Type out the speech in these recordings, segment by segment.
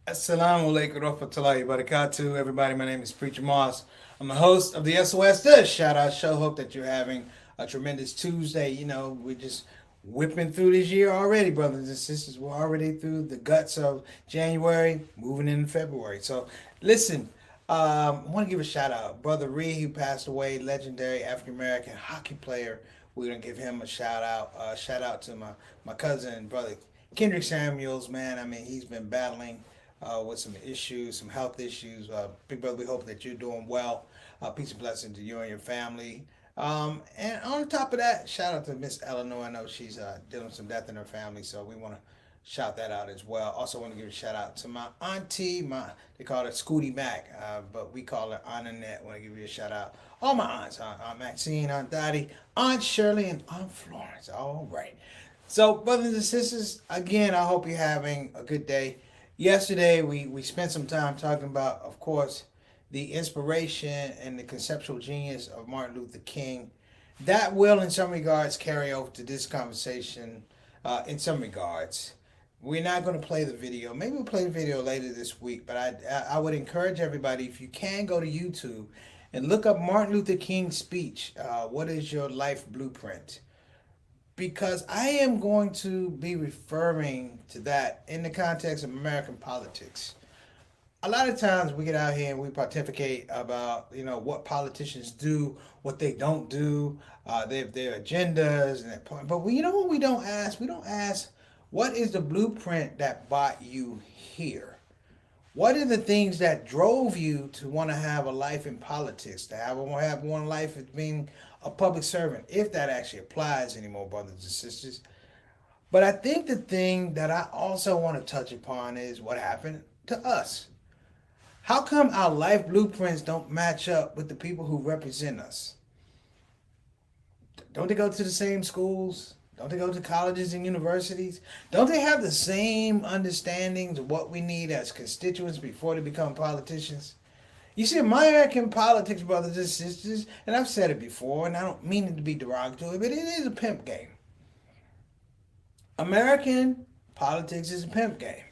Assalamu alaikum warahmatullahi wabarakatuh. Everybody, my name is Preacher Moss. I'm the host of the SOS Dish Shout Out Show. Hope that you're having a tremendous Tuesday. We're just whipping through this year already, brothers and sisters. We're already through the guts of January, moving into February. So, listen, I want to give a shout out. Brother Ree, who passed away, legendary African American hockey player. We're going to give him a shout out. Shout out to my cousin, brother Kendrick Samuels, man. I mean, he's been battling with some issues, some health issues. Big brother, we hope that you're doing well. Peace and blessing to you and your family. And on top of that, shout out to Miss Eleanor. I know she's dealing with some death in her family, so we want to shout that out as well. Also, want to give a shout out to my auntie. They call her Scooty Mac, but we call her Aunt Annette. Want to give you a shout out. All my aunts, Aunt Maxine, Aunt Dottie, Aunt Shirley, and Aunt Florence. All right. So, brothers and sisters, again, I hope you're having a good day. Yesterday, we spent some time talking about, of course, the inspiration and the conceptual genius of Martin Luther King. That will, in some regards, carry over to this conversation. In some regards, we're not going to play the video. Maybe we'll play the video later this week. But I would encourage everybody, if you can, go to YouTube and look up Martin Luther King's speech. What is your life blueprint? Because I am going to be referring to that in the context of American politics. A lot of times we get out here and we pontificate about what politicians do, what they don't do, their agendas and that point. But you know what we don't ask? We don't ask what is the blueprint that brought you here. What are the things that drove you to want to have a life in politics, to have one life as being a public servant, if that actually applies anymore, brothers and sisters? But I think the thing that I also want to touch upon is what happened to us. How come our life blueprints don't match up with the people who represent us? Don't they go to the same schools? Don't they go to colleges and universities? Don't they have the same understandings of what we need as constituents before they become politicians? You see, American politics, brothers and sisters, and I've said it before, and I don't mean it to be derogatory, but it is a pimp game. American politics is a pimp game.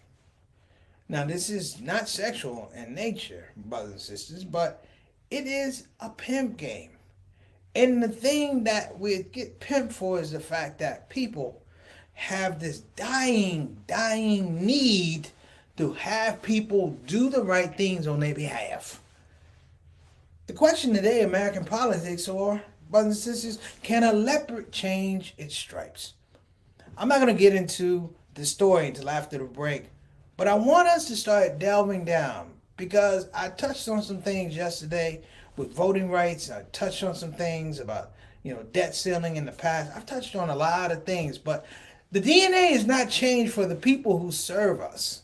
Now, this is not sexual in nature, brothers and sisters, but it is a pimp game. And the thing that we get pimped for is the fact that people have this dying need to have people do the right things on their behalf. The question today, American politics, or brothers and sisters, can a leopard change its stripes? I'm not going to get into the story until after the break, but I want us to start delving down because I touched on some things yesterday with voting rights. I touched on some things about, debt ceiling in the past. I've touched on a lot of things, but the DNA is not changed for the people who serve us.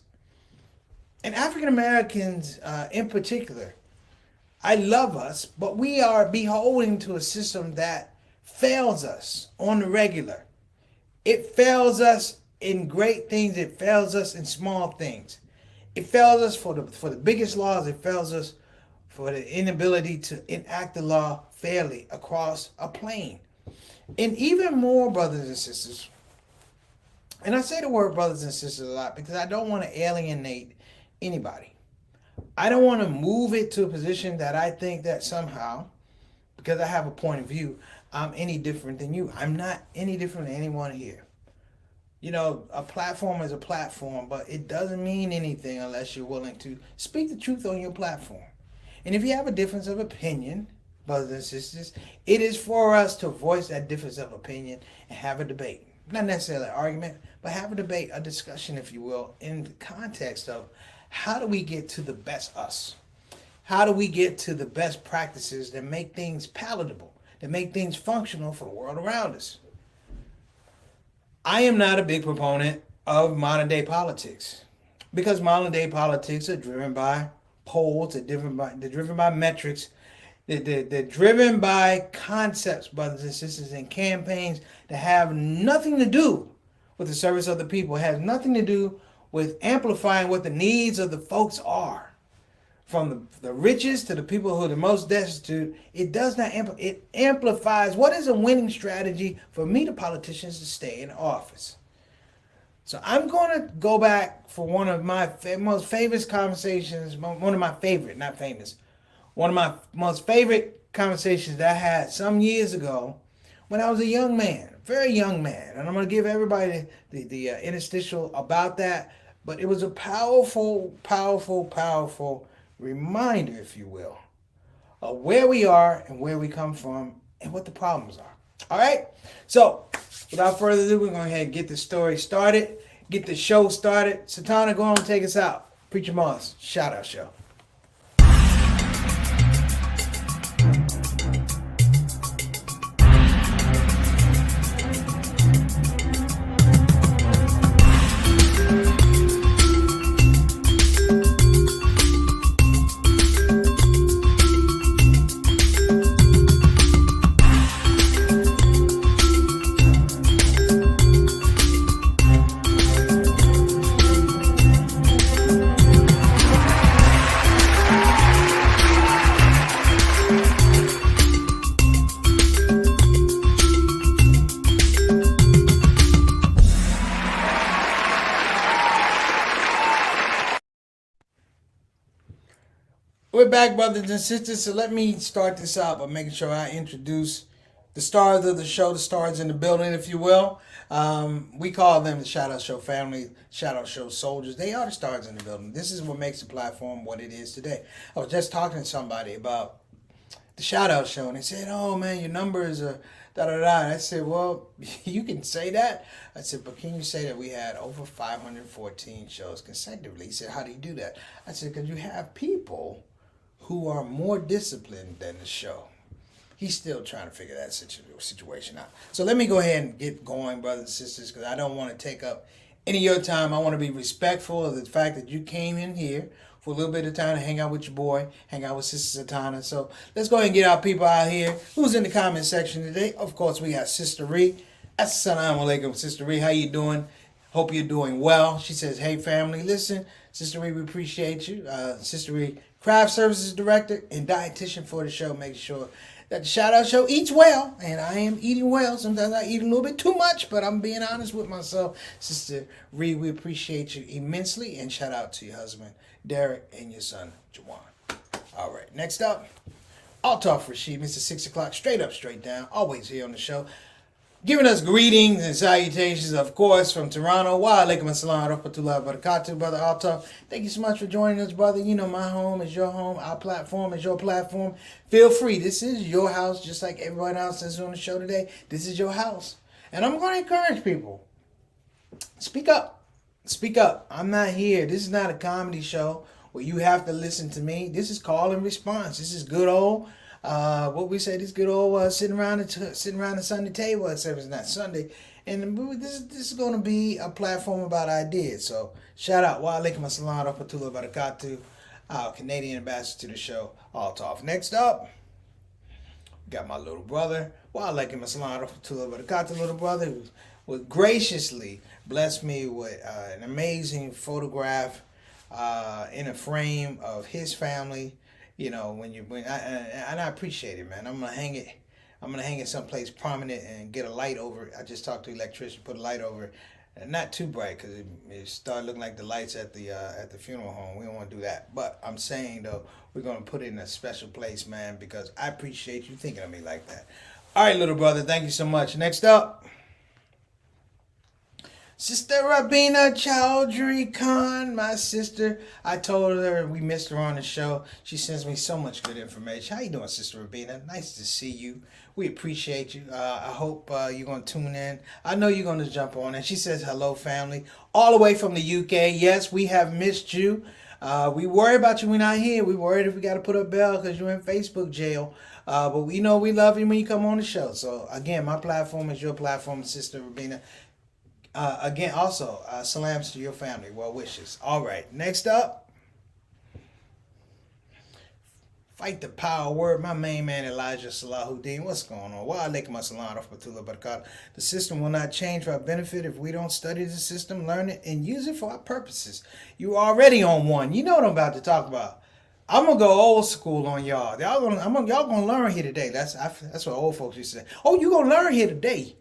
And African Americans in particular, I love us, but we are beholden to a system that fails us on the regular. It fails us in great things. It fails us in small things. It fails us for the biggest laws. It fails us for the inability to enact the law fairly across a plane. And even more, brothers and sisters, and I say the word brothers and sisters a lot because I don't want to alienate anybody. I don't want to move it to a position that I think that somehow, because I have a point of view, I'm any different than you. I'm not any different than anyone here. A platform is a platform, but it doesn't mean anything unless you're willing to speak the truth on your platform. And if you have a difference of opinion, brothers and sisters, it is for us to voice that difference of opinion and have a debate. Not necessarily an argument, but have a debate, a discussion, if you will, in the context of how do we get to the best us? How do we get to the best practices that make things palatable, that make things functional for the world around us? I am not a big proponent of modern day politics because modern day politics are driven by polls, they're driven by metrics, they're driven by concepts, brothers and sisters, and campaigns that have nothing to do with the service of the people. It has nothing to do with amplifying what the needs of the folks are. From the richest to the people who are the most destitute, it does not it amplifies what is a winning strategy for me, the politicians, to stay in office. So I'm going to go back for one of my most favorite conversations, one of my favorite, not famous, one of my most favorite conversations that I had some years ago when I was a young man, very young man. And I'm going to give everybody the interstitial about that. But it was a powerful, powerful, powerful reminder, if you will, of where we are and where we come from and what the problems are. All right? So, without further ado, we're going to go ahead and get the story started, get the show started. Satana, go on and take us out. Preacher Moss, shout out show. We're back, brothers and sisters. So let me start this out by making sure I introduce the stars of the show, the stars in the building, if you will. We call them the Shout Out Show family, Shout Out Show soldiers. They are the stars in the building. This is what makes the platform what it is today. I was just talking to somebody about the Shout Out Show, and they said, "Oh man, your numbers are da da da." And I said, "Well, you can say that." I said, "But can you say that we had over 514 shows consecutively?" He said, "How do you do that?" I said, "Because you have people who are more disciplined than the show." He's still trying to figure that situation out. So let me go ahead and get going, brothers and sisters, because I don't want to take up any of your time. I want to be respectful of the fact that you came in here for a little bit of time to hang out with your boy, hang out with Sister Satana. So let's go ahead and get our people out here. Who's in the comment section today? Of course, we got Sister Ree. Assalamu alaikum, Sister Ree. How you doing? Hope you're doing well. She says, "Hey, family, listen, Sister Ree, we appreciate you." Sister Ree, craft services director and dietitian for the show, making sure that the Shout Out Show eats well, and I am eating well. Sometimes I eat a little bit too much, but I'm being honest with myself. Sister Ree, we appreciate you immensely, and shout out to your husband, Derek, and your son, Jawan. All right, next up, Altaf Rashid, Mr. 6 o'clock, straight up, straight down, always here on the show. Giving us greetings and salutations, of course, from Toronto. Wa alaikum assalam wa rahmatullahi wa barakatuh, Brother Altaf. Thank you so much for joining us, brother. You know, my home is your home. Our platform is your platform. Feel free. This is your house, just like everyone else that's on the show today. This is your house. And I'm going to encourage people. Speak up. Speak up. I'm not here. This is not a comedy show where you have to listen to me. This is call and response. This is good old what we say, this good old sitting around the Sunday table, except it's not Sunday. And this is going to be a platform about ideas. So shout out, wa alaikum assalam wa rahmatullahi wa barakatuh, our Canadian ambassador to the show, Altaf. Next up, we got my little brother, wa alaikum assalam wa rahmatullahi wa barakatuh, little brother, who would graciously bless me with an amazing photograph in a frame of his family. You know, and I appreciate it, man. I'm gonna hang it someplace prominent and get a light over it. I just talked to the electrician, put a light over it, and not too bright because it started looking like the lights at the funeral home. We don't want to do that. But I'm saying though, we're gonna put it in a special place, man, because I appreciate you thinking of me like that. All right, little brother, thank you so much. Next up, Sister Rabina Chowdhury Khan, my sister. I told her we missed her on the show. She sends me so much good information. How you doing, Sister Rabina? Nice to see you. We appreciate you. I hope you're going to tune in. I know you're going to jump on. And she says, hello, family. All the way from the UK. Yes, we have missed you. We worry about you when you're not here. We worried if we got to put up bail because you're in Facebook jail. But we know we love you when you come on the show. So, again, my platform is your platform, Sister Rabina. Again, also, salams to your family. Well wishes. All right. Next up, fight the power word. My main man, Elijah Salahuddin. What's going on? Wa alaikum assalam wa rahmatullahi wa barakatuh. The system will not change for our benefit if we don't study the system, learn it, and use it for our purposes. You already on one. You know what I'm about to talk about. I'm gonna go old school on y'all. Y'all gonna learn here today. That's what old folks used to say. Oh, you gonna learn here today.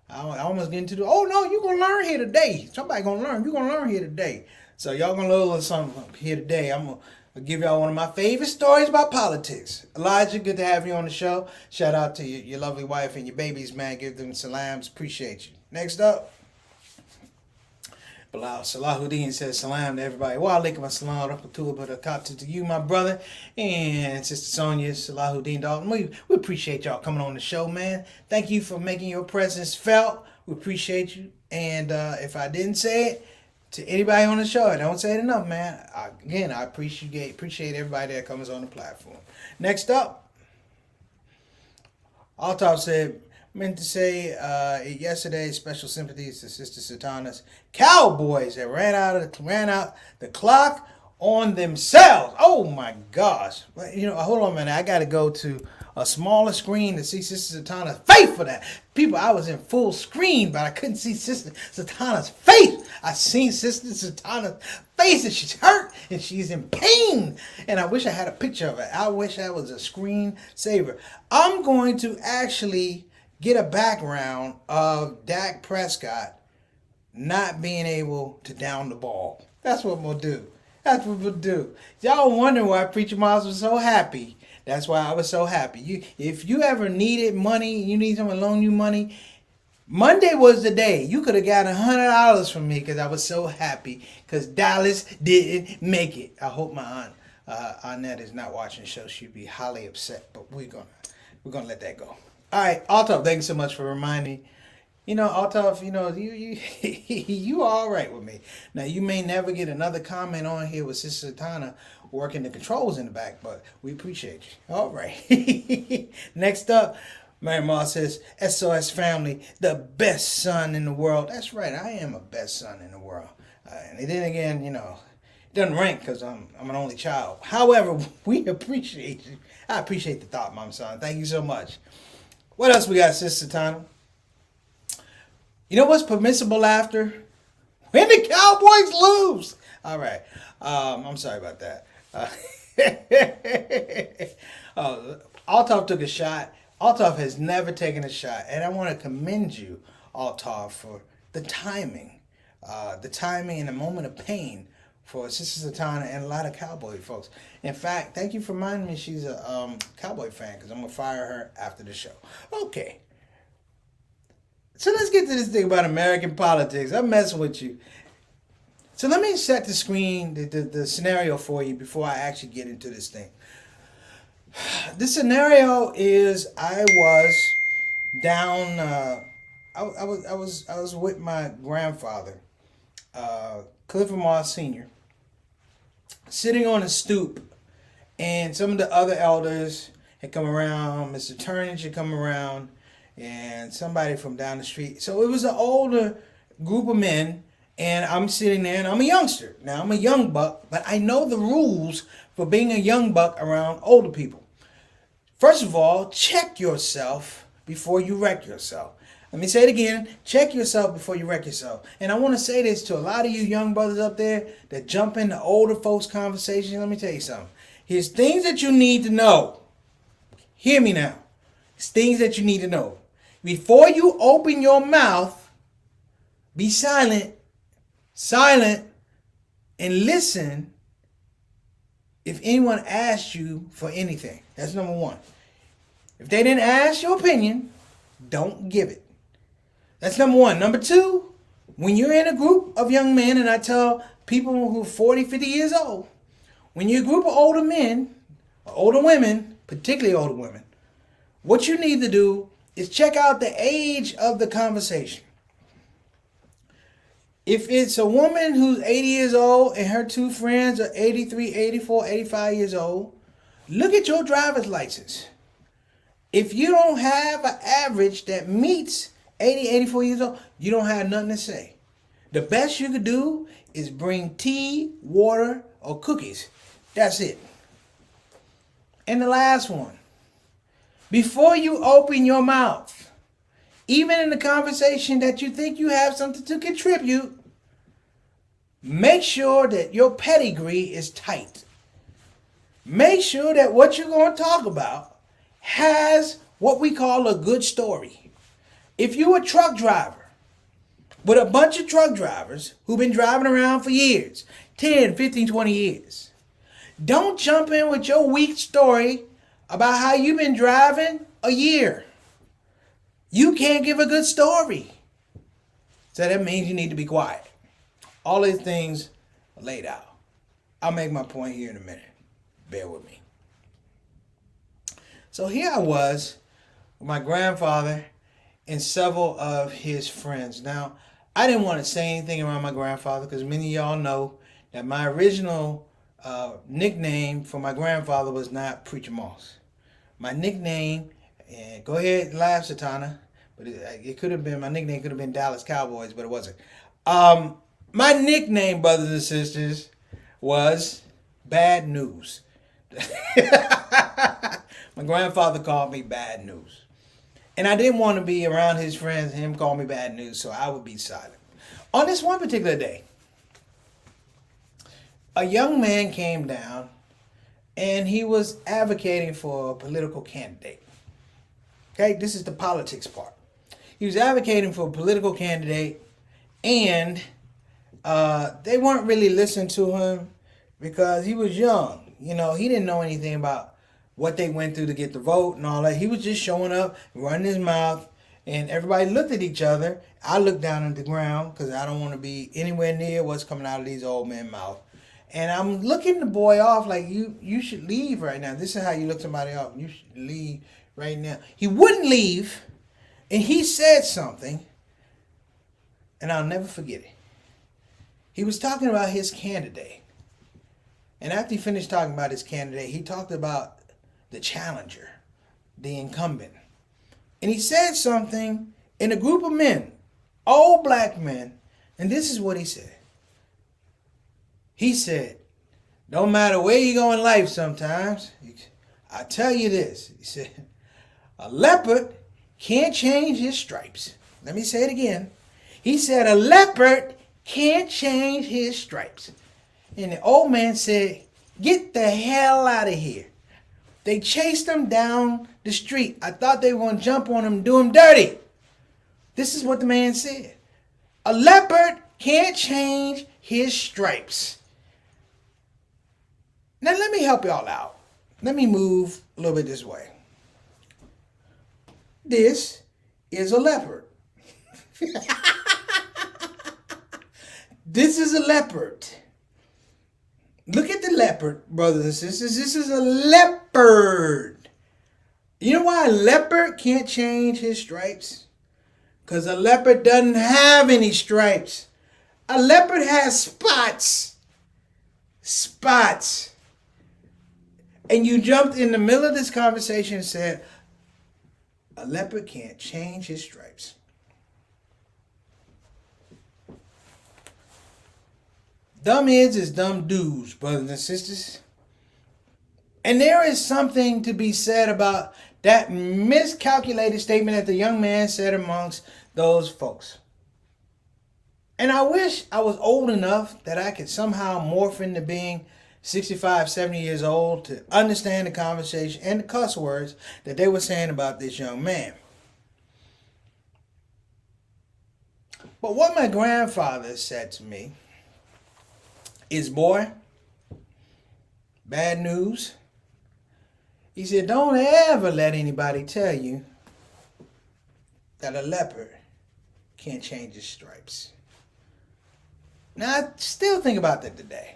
I almost get into the, oh no, you're going to learn here today. Somebody going to learn. You're going to learn here today. So y'all going to learn a little something here today. I'm going to give y'all one of my favorite stories about politics. Elijah, good to have you on the show. Shout out to your lovely wife and your babies, man. Give them salams. Appreciate you. Next up, Bilal Salahuddin says salam to everybody. Wa alaikum assalam rahmatullah barakatuh to you, my brother, and Sister Sonia Salahuddin Dalton. We appreciate y'all coming on the show, man. Thank you for making your presence felt. We appreciate you. And if I didn't say it to anybody on the show, I don't say it enough, man. I appreciate everybody that comes on the platform. Next up, Altaf said, meant to say yesterday, special sympathies to Sister Satana's Cowboys that ran out the clock on themselves. Oh my gosh! Hold on a minute. I got to go to a smaller screen to see Sister Satana's face for that. People, I was in full screen, but I couldn't see Sister Satana's face. I seen Sister Satana's face, and she's hurt and she's in pain. And I wish I had a picture of it. I wish I was a screen saver. I'm going to actually get a background of Dak Prescott not being able to down the ball. That's what we'll do. Y'all wonder why Preacher Miles was so happy. That's why I was so happy. If you ever needed money, you need someone to loan you money, Monday was the day. You could have got $100 from me because I was so happy because Dallas didn't make it. I hope my aunt Annette is not watching the show. She'd be highly upset, but we're gonna let that go. All right, Altaf, thank you so much for reminding me. Altaf, you are all right with me. Now, you may never get another comment on here with Sister Satana working the controls in the back, but we appreciate you. All right. Next up, Mary Moss says, SOS family, the best son in the world. That's right, I am a best son in the world. And then again, it doesn't rank because I'm an only child. However, we appreciate you. I appreciate the thought, Mom Son. Thank you so much. What else we got, Sister Tana? You know what's permissible laughter? When the Cowboys lose. All right. I'm sorry about that. Altaf took a shot. Altaf has never taken a shot. And I want to commend you, Altaf, for the timing. The timing and the moment of pain for Sister Satana and a lot of Cowboy folks. In fact, thank you for reminding me she's a Cowboy fan because I'm going to fire her after the show. Okay. So let's get to this thing about American politics. I'm messing with you. So let me set the screen, the scenario for you before I actually get into this thing. The scenario is I was down, I was with my grandfather, Clifford Moss Sr., sitting on a stoop, and some of the other elders had come around. Mr. Turnage had come around, and somebody from down the street. So it was an older group of men, and I'm sitting there, and I'm a youngster. Now, I'm a young buck, but I know the rules for being a young buck around older people. First of all, check yourself before you wreck yourself. Let me say it again. Check yourself before you wreck yourself. And I want to say this to a lot of you young brothers up there that jump into older folks' conversations. Let me tell you something. Here's things that you need to know. Hear me now. It's things that you need to know. Before you open your mouth, be silent, and listen if anyone asks you for anything. That's number one. If they didn't ask your opinion, don't give it. That's number one. Number two, when you're in a group of young men, and I tell people who are 40, 50 years old, when you're a group of older men, or older women, particularly older women, what you need to do is check out the age of the conversation. If it's a woman who's 80 years old and her two friends are 83, 84, 85 years old, look at your driver's license. If you don't have an average that meets 80, 84 years old, you don't have nothing to say. The best you could do is bring tea, water, or cookies. That's it. And the last one. Before you open your mouth, even in the conversation that you think you have something to contribute, make sure that your pedigree is tight. Make sure that what you're going to talk about has what we call a good story. If you're a truck driver with a bunch of truck drivers who've been driving around for years, 10, 15, 20 years, don't jump in with your weak story about how you've been driving a year. You can't give a good story. So that means you need to be quiet. All these things are laid out. I'll make my point here in a minute. Bear with me. So here I was with my grandfather and several of his friends. Now, I didn't want to say anything around my grandfather because many of y'all know that my original nickname for my grandfather was not Preacher Moss. My nickname, and go ahead and laugh, Satana, but it could have been, my nickname could have been Dallas Cowboys, but it wasn't. My nickname, brothers and sisters, was Bad News. My grandfather called me Bad News. And I didn't want to be around his friends and him call me Bad News, so I would be silent. On this one particular day, a young man came down and he was advocating for a political candidate. Okay, this is the politics part. He was advocating for a political candidate and they weren't really listening to him because he was young. You know, he didn't know anything about what they went through to get the vote and all that. He was just showing up, running his mouth, and everybody looked at each other. I looked down at the ground because I don't want to be anywhere near what's coming out of these old men's mouth. And I'm looking the boy off like, you should leave right now. This is how you look somebody off. You should leave right now. He wouldn't leave, and he said something, and I'll never forget it. He was talking about his candidate. And after he finished talking about his candidate, he talked about the challenger, the incumbent. And he said something in a group of men, all black men, and this is what he said. He said, don't matter where you go in life sometimes, I tell you this. He said, a leopard can't change his stripes. Let me say it again. He said, a leopard can't change his stripes. And the old man said, get the hell out of here. They chased him down the street. I thought they were going to jump on him and do him dirty. This is what the man said. A leopard can't change his stripes. Now let me help y'all out. Let me move a little bit this way. This is a leopard. This is a leopard. Look at the leopard, brothers and sisters. This is a leopard. You know why a leopard can't change his stripes? Because a leopard doesn't have any stripes. A leopard has spots. Spots. And you jumped in the middle of this conversation and said, a leopard can't change his stripes. Dumb heads is dumb dudes, brothers and sisters. And there is something to be said about that miscalculated statement that the young man said amongst those folks. And I wish I was old enough that I could somehow morph into being 65, 70 years old to understand the conversation and the cuss words that they were saying about this young man. But what my grandfather said to me is, boy, bad news. He said, don't ever let anybody tell you that a leopard can't change his stripes. Now, I still think about that today.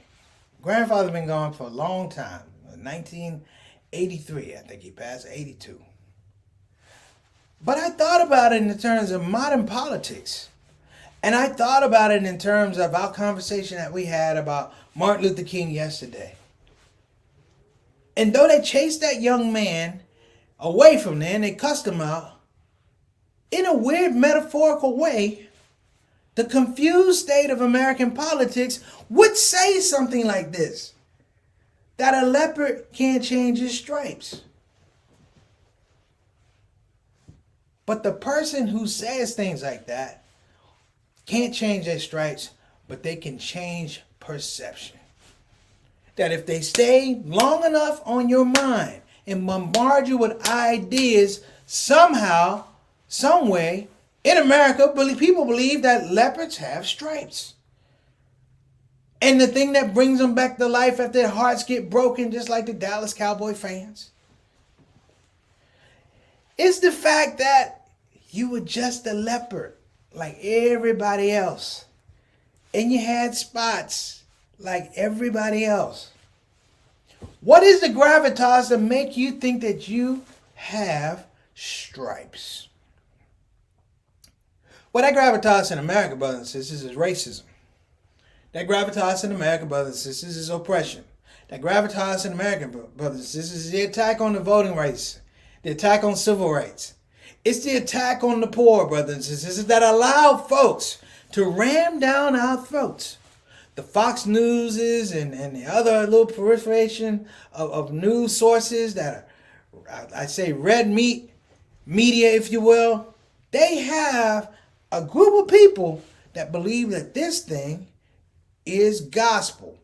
Grandfather's been gone for a long time. 1983, I think he passed, 82. But I thought about it in terms of modern politics. And I thought about it in terms of our conversation that we had about Martin Luther King yesterday. And though they chased that young man away from there and they cussed him out, in a weird metaphorical way, the confused state of American politics would say something like this, that a leopard can't change his stripes. But the person who says things like that can't change their stripes, but they can change perception. That if they stay long enough on your mind and bombard you with ideas, somehow, some way, In America, people believe that leopards have stripes. And the thing that brings them back to life after their hearts get broken, just like the Dallas Cowboy fans, is the fact that you were just a leopard like everybody else. And you had spots like everybody else. What is the gravitas to make you think that you have stripes? Well, that gravitas in America, brothers and sisters, is racism. That gravitas in America, brothers and sisters, is oppression. That gravitas in America, brothers and sisters, is the attack on the voting rights, the attack on civil rights. It's the attack on the poor, brothers and sisters, that allow folks to ram down our throats. The Fox Newses and the other little proliferation of news sources that are, I say, red meat media, if you will, they have a group of people that believe that this thing is gospel.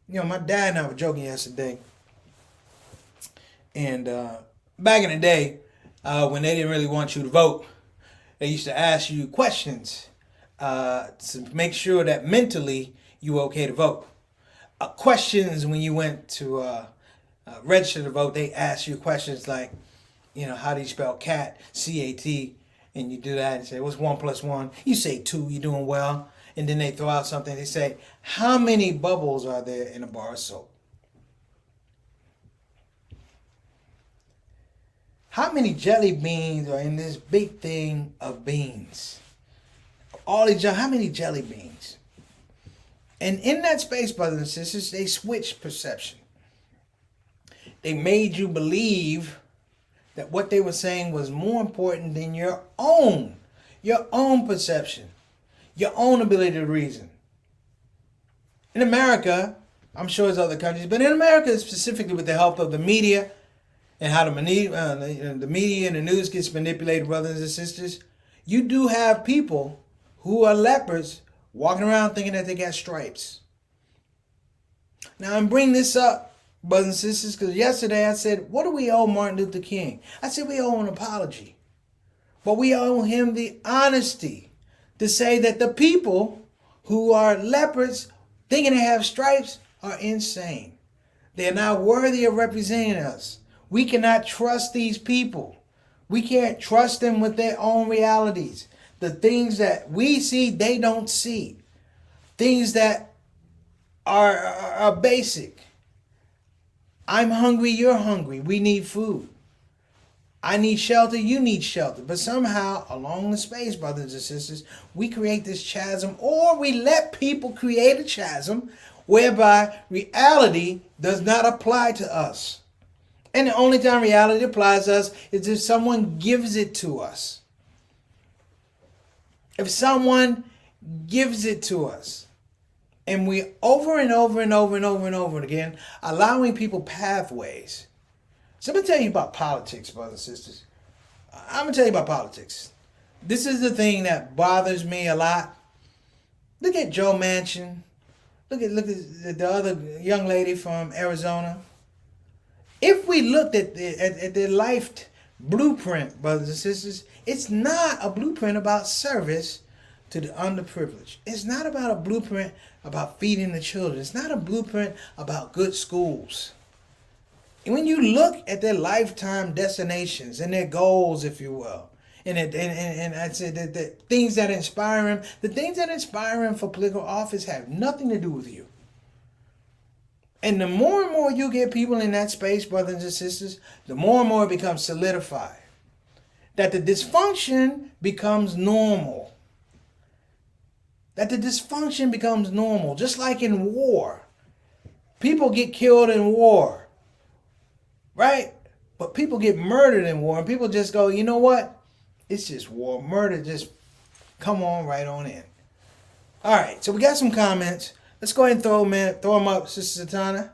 You know, my dad and I were joking yesterday. And back in the day, when they didn't really want you to vote, they used to ask you questions to make sure that mentally you were okay to vote. Questions when you went to register to vote, they asked you questions like, you know, how do you spell cat? C-A-T. And you do that and say, what's 1 + 1? You say 2, you're doing well. And then they throw out something. They say, how many bubbles are there in a bar of soap? How many jelly beans are in this big thing of beans? All these, how many jelly beans? And in that space, brothers and sisters, they switched perception. They made you believe that what they were saying was more important than your own perception, your own ability to reason. In America, I'm sure it's other countries, but in America specifically with the help of the media and how the media and the news gets manipulated, brothers and sisters, you do have people who are leopards walking around thinking that they got stripes. Now, I'm bringing this up, brothers and sisters, because yesterday I said, what do we owe Martin Luther King? I said we owe an apology. But we owe him the honesty to say that the people who are leopards thinking they have stripes are insane. They're not worthy of representing us. We cannot trust these people. We can't trust them with their own realities. The things that we see, they don't see. Things that are basic. I'm hungry, you're hungry. We need food. I need shelter, you need shelter. But somehow, along the space, brothers and sisters, we create this chasm, or we let people create a chasm whereby reality does not apply to us. And the only time reality applies to us is if someone gives it to us. If someone gives it to us. And we over and over again, allowing people pathways. So I'm going to tell you about politics, brothers and sisters. I'm going to tell you about politics. This is the thing that bothers me a lot. Look at Joe Manchin. Look at the other young lady from Arizona. If we looked at their life blueprint, brothers and sisters, it's not a blueprint about service to the underprivileged. It's not about a blueprint about feeding the children. It's not a blueprint about good schools. And when you look at their lifetime destinations and their goals, if you will, and I said that the things that inspire them, the things that inspire them for political office have nothing to do with you. And the more and more you get people in that space, brothers and sisters, the more and more it becomes solidified. That the dysfunction becomes normal. That the dysfunction becomes normal. Just like in war. People get killed in war. Right? But people get murdered in war. And people just go, you know what? It's just war. Murder just come on right on in. All right. So we got some comments. Let's go ahead and throw them up, Sister Satana.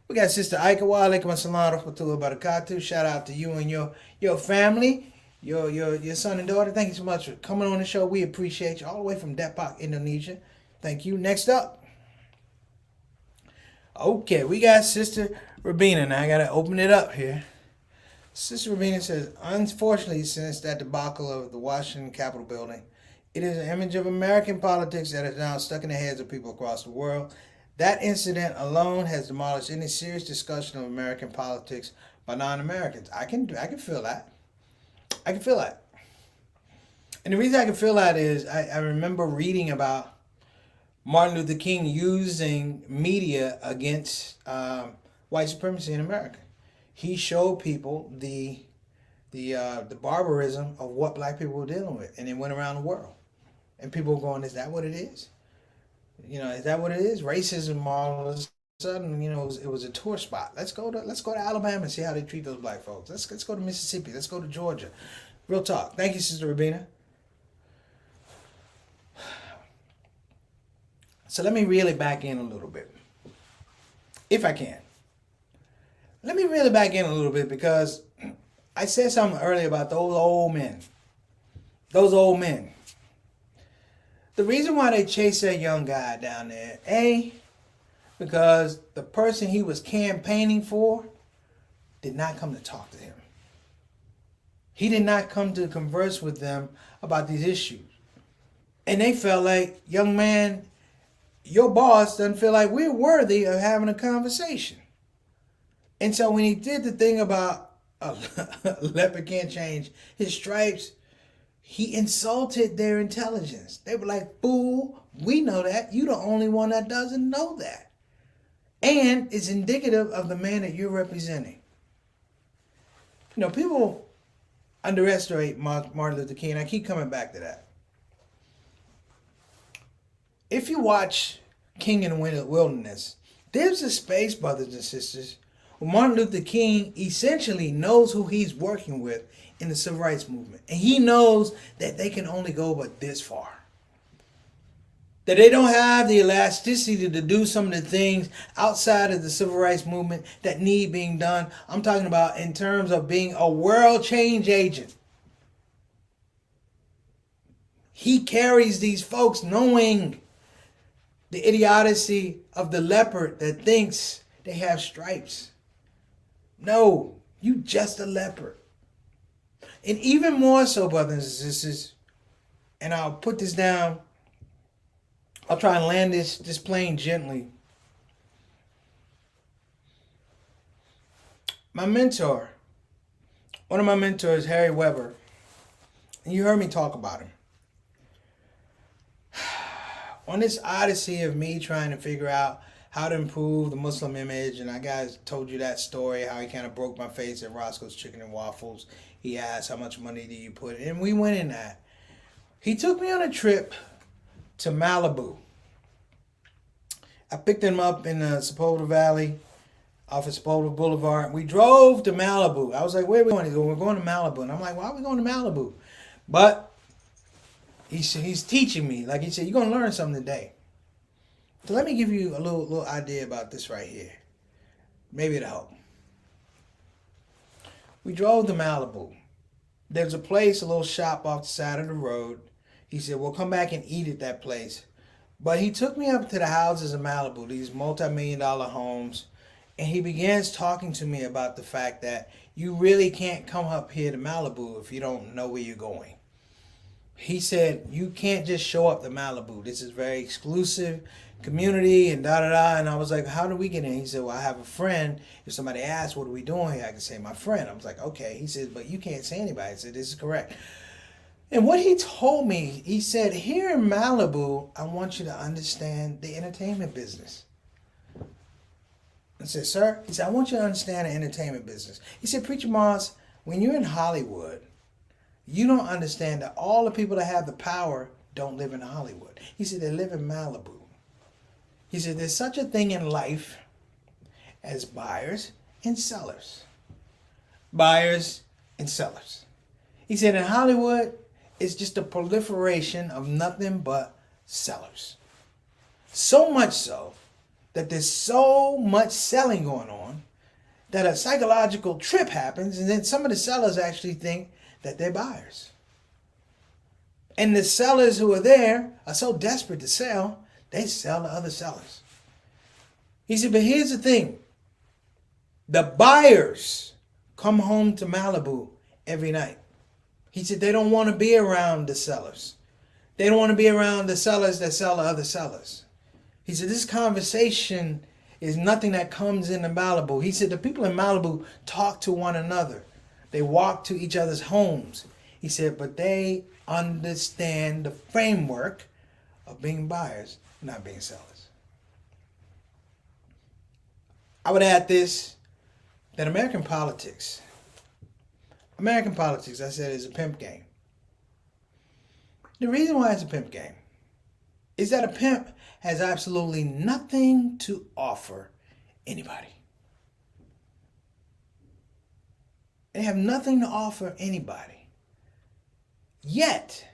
We got Sister Aika wa alaikum assalam rahmatullahi wa barakatuh. Shout out to you and your family, your son and daughter. Thank you so much for coming on the show. We appreciate you all the way from Depok, Indonesia. Thank you. Next up. Okay, we got Sister Rabina. Now I got to open it up here. Sister Rabina says, unfortunately, since that debacle of the Washington Capitol building, it is an image of American politics that is now stuck in the heads of people across the world. That incident alone has demolished any serious discussion of American politics by non-Americans. I can feel that. I can feel that. And the reason I can feel that is I remember reading about Martin Luther King using media against white supremacy in America. He showed people the barbarism of what black people were dealing with, and it went around the world. And people were going, "Is that what it is? Is that what it is? Racism all of a sudden, it was a tour spot. Let's go to Alabama and see how they treat those black folks. Let's go to Mississippi. Let's go to Georgia. Real talk. Thank you, Sister Rabina. So let me reel it back in a little bit, if I can. Let me reel it back in a little bit because I said something earlier about those old men. Those old men. The reason why they chased that young guy down there, because the person he was campaigning for did not come to talk to him. He did not come to converse with them about these issues. And they felt like, young man, your boss doesn't feel like we're worthy of having a conversation. And so when he did the thing about a leopard can't change his stripes, he insulted their intelligence. They were like, fool, we know that. You're the only one that doesn't know that. And it's indicative of the man that you're representing. People underestimate Martin Luther King. I keep coming back to that. If you watch King in the Wilderness, there's a space, brothers and sisters, where Martin Luther King essentially knows who he's working with in the civil rights movement. And he knows that they can only go but this far. That they don't have the elasticity to do some of the things outside of the civil rights movement that need being done. I'm talking about in terms of being a world change agent. He carries these folks knowing the idiocy of the leopard that thinks they have stripes. No, you just a leopard. And even more so, brothers and sisters, and I'll put this down, I'll try and land this plane gently. My mentor, one of my mentors, Harry Weber, and you heard me talk about him. On this odyssey of me trying to figure out how to improve the Muslim image, and I guys told you that story, how he kind of broke my face at Roscoe's Chicken and Waffles. He asked, how much money do you put in? And we went in that. He took me on a trip to Malibu. I picked him up in the Sepulveda Valley, off of Sepulveda Boulevard. We drove to Malibu. I was like, where are we going? He goes, we're going to Malibu. And I'm like, why are we going to Malibu? But he's teaching me. Like he said, you're going to learn something today. So let me give you a little idea about this right here. Maybe it'll help. We drove to Malibu. There's a place, a little shop off the side of the road. He said, we'll come back and eat at that place. But he took me up to the houses of Malibu, these multi-million-dollar homes, and he begins talking to me about the fact that you really can't come up here to Malibu if you don't know where you're going. He said, you can't just show up to Malibu. This is very exclusive community and da-da-da. And I was like, how do we get in? He said, well, I have a friend. If somebody asks, what are we doing here? I can say, my friend. I was like, okay. He said, but you can't say anybody. I said, this is correct. And what he told me, he said, here in Malibu, I want you to understand the entertainment business. I said, sir? He said, I want you to understand the entertainment business. He said, Preacher Moss, when you're in Hollywood, you don't understand that all the people that have the power don't live in Hollywood. He said, they live in Malibu. He said, there's such a thing in life as buyers and sellers. Buyers and sellers. He said, in Hollywood, it's just a proliferation of nothing but sellers. So much so that there's so much selling going on that a psychological trip happens, and then some of the sellers actually think that they're buyers. And the sellers who are there are so desperate to sell, they sell to other sellers. He said, but here's the thing. The buyers come home to Malibu every night. He said they don't want to be around the sellers. They don't want to be around the sellers that sell to other sellers. He said this conversation is nothing that comes into Malibu. He said the people in Malibu talk to one another. They walk to each other's homes. He said, but they understand the framework of being buyers, not being sellers. I would add this, that American politics, I said, is a pimp game. The reason why it's a pimp game is that a pimp has absolutely nothing to offer anybody. They have nothing to offer anybody. Yet,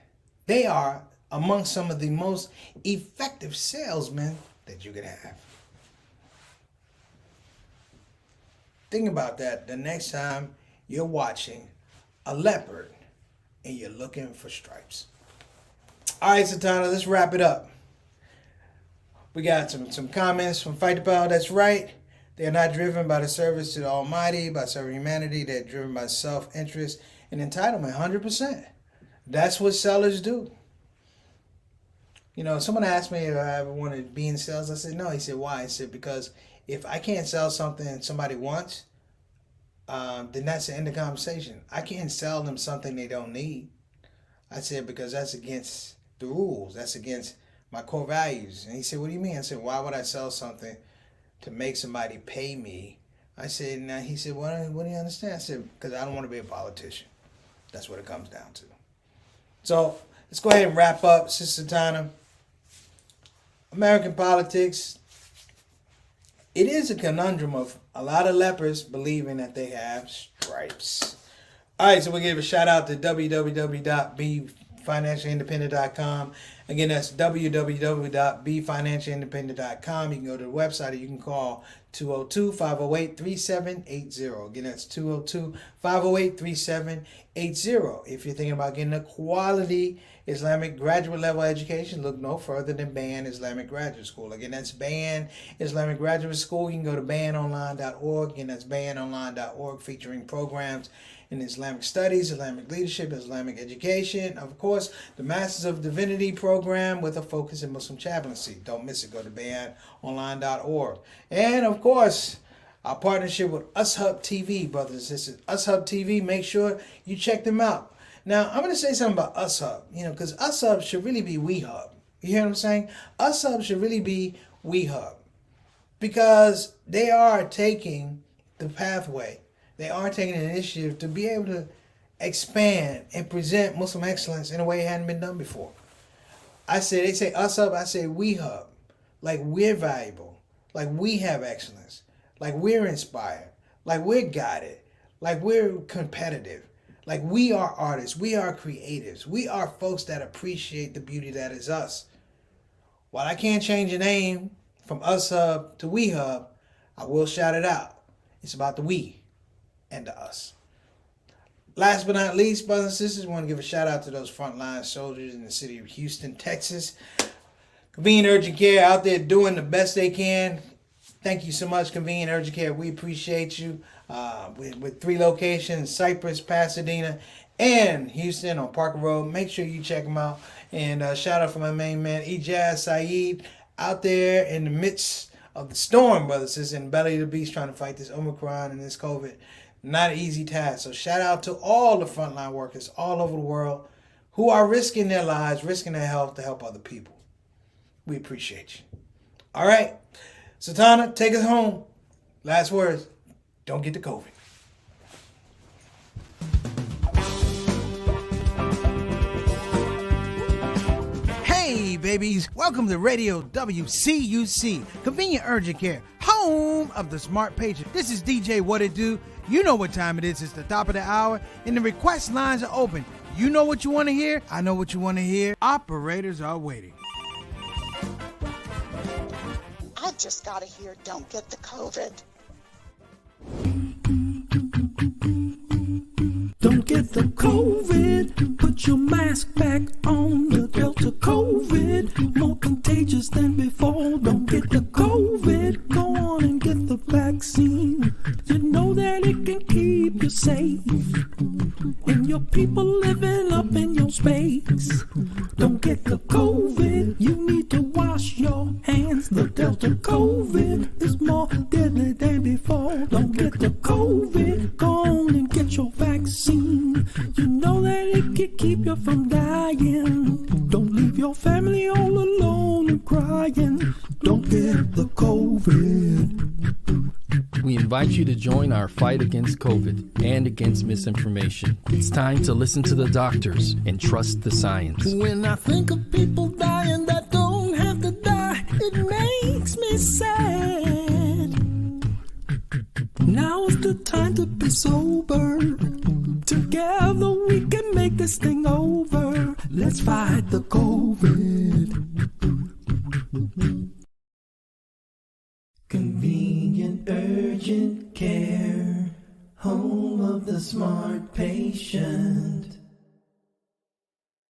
they are among some of the most effective salesmen that you could have. Think about that the next time you're watching a leopard and you're looking for stripes. All right, Satana, let's wrap it up. We got some comments from Fight the Power. That's right. They're not driven by the service to the Almighty, by serving humanity. They're driven by self-interest and entitlement, 100%. That's what sellers do. You know, someone asked me if I ever wanted to be in sales. I said, no. He said, why? I said, because if I can't sell something somebody wants, then that's the end of the conversation. I can't sell them something they don't need. I said, because that's against the rules. That's against my core values. And he said, what do you mean? I said, why would I sell something to make somebody pay me? I said, now he said, what do you understand? I said, because I don't want to be a politician. That's what it comes down to. So let's go ahead and wrap up, Sister Tana. American politics, it is a conundrum of a lot of lepers believing that they have stripes. All right, so we'll give a shout out to www.befinancialindependent.com. Again, that's www.befinancialindependent.com. You can go to the website or you can call 202-508-3780. Again, that's 202-508-3780. If you're thinking about getting a quality Islamic graduate level education, look no further than Bayan Islamic Graduate School. Again, that's Bayan Islamic Graduate School. You can go to bayanonline.org. Again, that's bayanonline.org, featuring programs in Islamic studies, Islamic leadership, Islamic education. Of course, the Masters of Divinity program with a focus in Muslim chaplaincy. Don't miss it. Go to bayanonline.org. And of course, our partnership with ShOUT TV, brothers and sisters. ShOUT TV, make sure you check them out. Now, I'm going to say something about ShOUT, because ShOUT should really be WeHub. You hear what I'm saying? ShOUT should really be WeHub, because they are taking the pathway. They are taking an initiative to be able to expand and present Muslim excellence in a way it hadn't been done before. They say ShOUT, I say WeHub. Like we're valuable. Like we have excellence. Like we're inspired. Like we're guided. Like we're competitive. Like we are artists. We are creatives. We are folks that appreciate the beauty that is us. While I can't change the name from ShOUT to WeHub, I will shout it out. It's about the we and the us. Last but not least, brothers and sisters, I want to give a shout out to those frontline soldiers in the city of Houston, Texas. Convenient Urgent Care out there doing the best they can. Thank you so much, Convenient Urgent Care. We appreciate you. With 3 locations, Cypress, Pasadena, and Houston on Parker Road. Make sure you check them out. And shout out for my main man, Ijaz Saeed, out there in the midst of the storm, brothers and sisters, in the belly of the beast, trying to fight this Omicron and this COVID. Not an easy task. So shout out to all the frontline workers all over the world who are risking their lives, risking their health to help other people. We appreciate you. All right. Satana, take us home. Last words. Don't get the COVID. Hey, babies. Welcome to Radio WCUC, Convenient Urgent Care, home of the smart patient. This is DJ What It Do. You know what time it is. It's the top of the hour, and the request lines are open. You know what you want to hear. I know what you want to hear. Operators are waiting. I just got to hear, don't get the COVID. Don't get get the COVID. Put your mask back on. The Delta COVID, more contagious than before. Don't get the COVID. Go on and get the vaccine. You know that it can keep you safe, and your people living up in your space. Don't get the COVID. You need to wash your hands. The Delta COVID is more deadly than before. Don't get the COVID. Go on and get your vaccine. You know that it can keep you from dying. Don't leave your family all alone and crying. Don't get the COVID. We invite you to join our fight against COVID and against misinformation. It's time to listen to the doctors and trust the science. When I think of people dying that don't have to die, it makes me sad. Now's the time to be sober. Together we can make this thing over. Let's fight the COVID. Convenient urgent care, home of the smart patient.